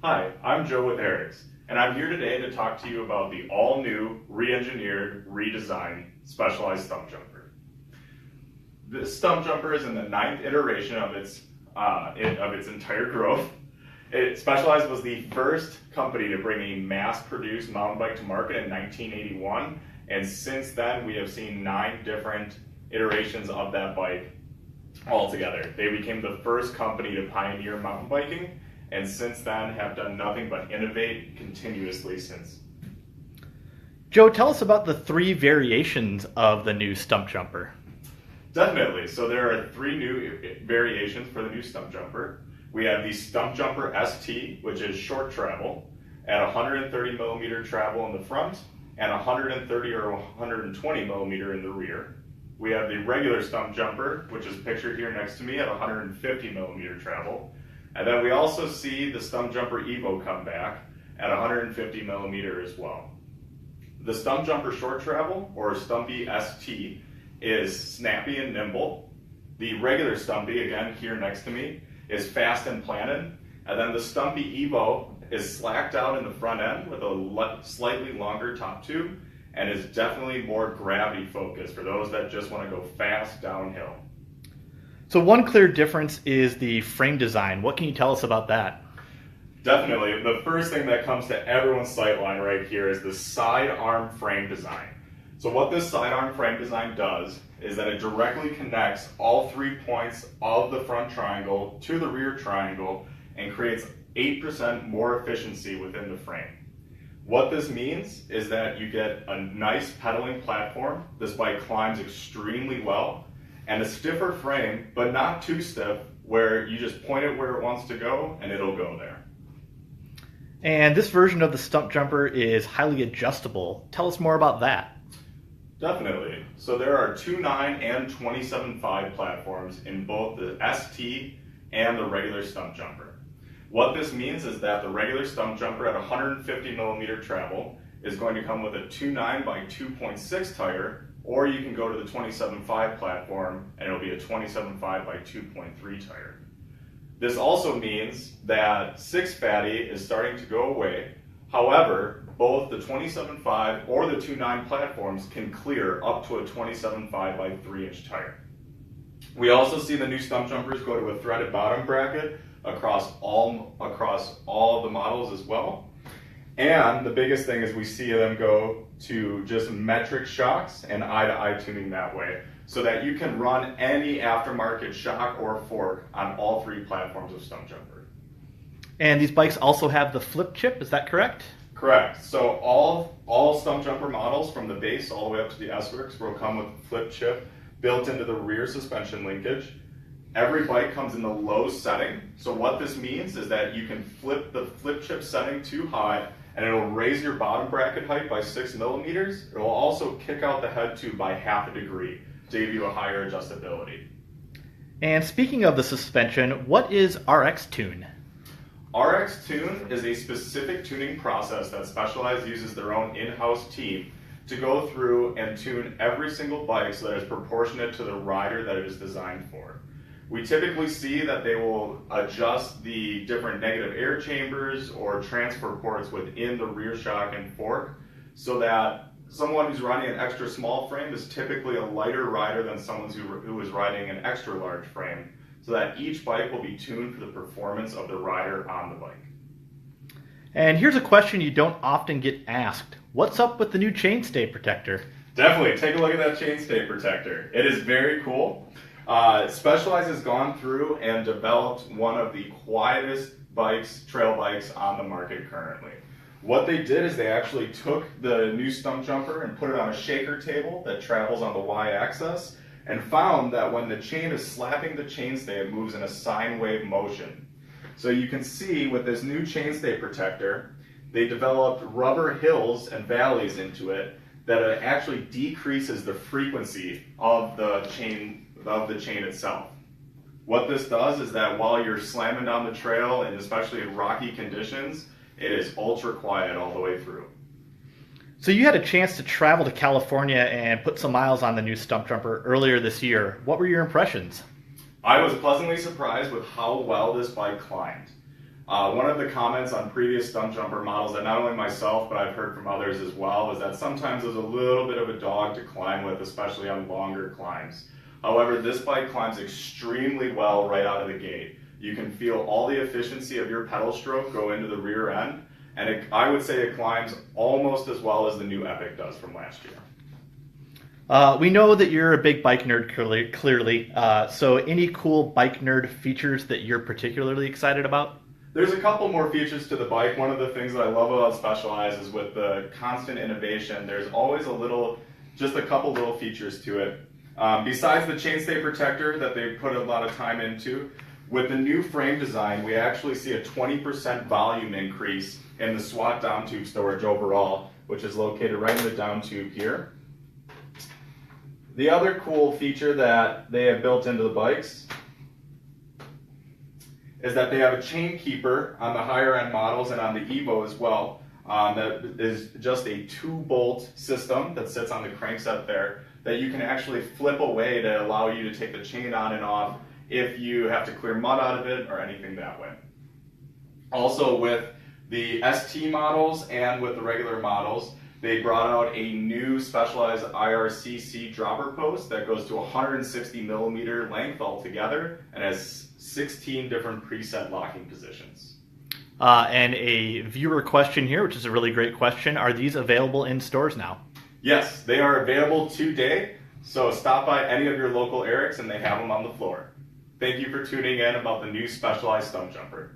Hi, I'm Joe with ERIK'S, and I'm here today to talk to you about the all-new, re-engineered, redesigned Specialized Stumpjumper. This Stumpjumper is in the 9th iteration of its entire growth. Specialized was the first company to bring a mass-produced mountain bike to market in 1981, and since then we have seen 9 different iterations of that bike altogether. They became the first company to pioneer mountain biking, and since then have done nothing but innovate continuously since. Joe, tell us about the 3 variations of the new Stumpjumper. Definitely. So there are 3 new variations for the new Stumpjumper. We have the Stumpjumper ST, which is short travel, at 130 millimeter travel in the front and 130 or 120 millimeter in the rear. We have the regular Stumpjumper, which is pictured here next to me, at 150 millimeter travel. And then we also see the Stumpjumper Evo come back at 150 millimeter as well. The Stumpjumper Short Travel, or Stumpy ST, is snappy and nimble. The regular Stumpy, again here next to me, is fast and planted. And then the Stumpy Evo is slacked out in the front end with a slightly longer top tube and is definitely more gravity focused for those that just want to go fast downhill. So one clear difference is the frame design. What can you tell us about that? Definitely. The first thing that comes to everyone's sightline right here is the side arm frame design. So what this side arm frame design does is that it directly connects all 3 points of the front triangle to the rear triangle and creates 8% more efficiency within the frame. What this means is that you get a nice pedaling platform. This bike climbs extremely well, and a stiffer frame, but not too stiff, where you just point it where it wants to go and it'll go there. And this version of the Stumpjumper is highly adjustable. Tell us more about that. Definitely. So there are 2.9 and 27.5 platforms in both the ST and the regular Stumpjumper. What this means is that the regular Stumpjumper at 150 millimeter travel is going to come with a 2.9 by 2.6 tire, or you can go to the 27.5 platform and it'll be a 27.5 by 2.3 tire. This also means that 6 fatty is starting to go away. However, both the 27.5 or the 2.9 platforms can clear up to a 27.5 by 3-inch tire. We also see the new Stumpjumpers go to a threaded bottom bracket across all of the models as well. And the biggest thing is we see them go to just metric shocks and eye-to-eye tuning that way, so that you can run any aftermarket shock or fork on all 3 platforms of Stumpjumper. And these bikes also have the flip chip, is that correct? Correct. So all Stumpjumper models from the base all the way up to the S-Works will come with a flip chip built into the rear suspension linkage. Every bike comes in the low setting. So what this means is that you can flip the flip chip setting too high and it'll raise your bottom bracket height by 6 millimeters. It will also kick out the head tube by ½ degree to give you a higher adjustability. And speaking of the suspension, what is RX Tune? RX Tune is a specific tuning process that Specialized uses their own in-house team to go through and tune every single bike so that it's proportionate to the rider that it is designed for. We typically see that they will adjust the different negative air chambers or transfer ports within the rear shock and fork, so that someone who's riding an extra small frame is typically a lighter rider than someone who is riding an extra large frame, so that each bike will be tuned for the performance of the rider on the bike. And here's a question you don't often get asked. What's up with the new chainstay protector? Definitely, take a look at that chainstay protector. It is very cool. Specialized has gone through and developed one of the quietest trail bikes on the market currently. What they did is they actually took the new Stumpjumper and put it on a shaker table that travels on the y-axis, and found that when the chain is slapping the chainstay, it moves in a sine wave motion. So you can see with this new chainstay protector, they developed rubber hills and valleys into it that it actually decreases the frequency of the chain itself. What this does is that while you're slamming down the trail, and especially in rocky conditions, it is ultra quiet all the way through. So you had a chance to travel to California and put some miles on the new Stumpjumper earlier this year. What were your impressions? I was pleasantly surprised with how well this bike climbed. One of the comments on previous Stumpjumper models that not only myself, but I've heard from others as well, is that sometimes there's a little bit of a dog to climb with, especially on longer climbs. However, this bike climbs extremely well right out of the gate. You can feel all the efficiency of your pedal stroke go into the rear end, and I would say it climbs almost as well as the new Epic does from last year. We know that you're a big bike nerd, clearly. So any cool bike nerd features that you're particularly excited about? There's a couple more features to the bike. One of the things that I love about Specialized is with the constant innovation, there's always just a couple little features to it. Besides the chainstay protector that they put a lot of time into, with the new frame design, we actually see a 20% volume increase in the SWAT down tube storage overall, which is located right in the down tube here. The other cool feature that they have built into the bikes is that they have a chain keeper on the higher end models and on the Evo as well. That is just a 2-bolt system that sits on the crankset there that you can actually flip away to allow you to take the chain on and off if you have to clear mud out of it or anything that way. Also, with the ST models and with the regular models, they brought out a new Specialized IRCC dropper post that goes to 160 millimeter length altogether and has 16 different preset locking positions. And a viewer question here, which is a really great question. Are these available in stores now? Yes, they are available today. So stop by any of your local ERIK'S and they have them on the floor. Thank you for tuning in about the new Specialized Stumpjumper.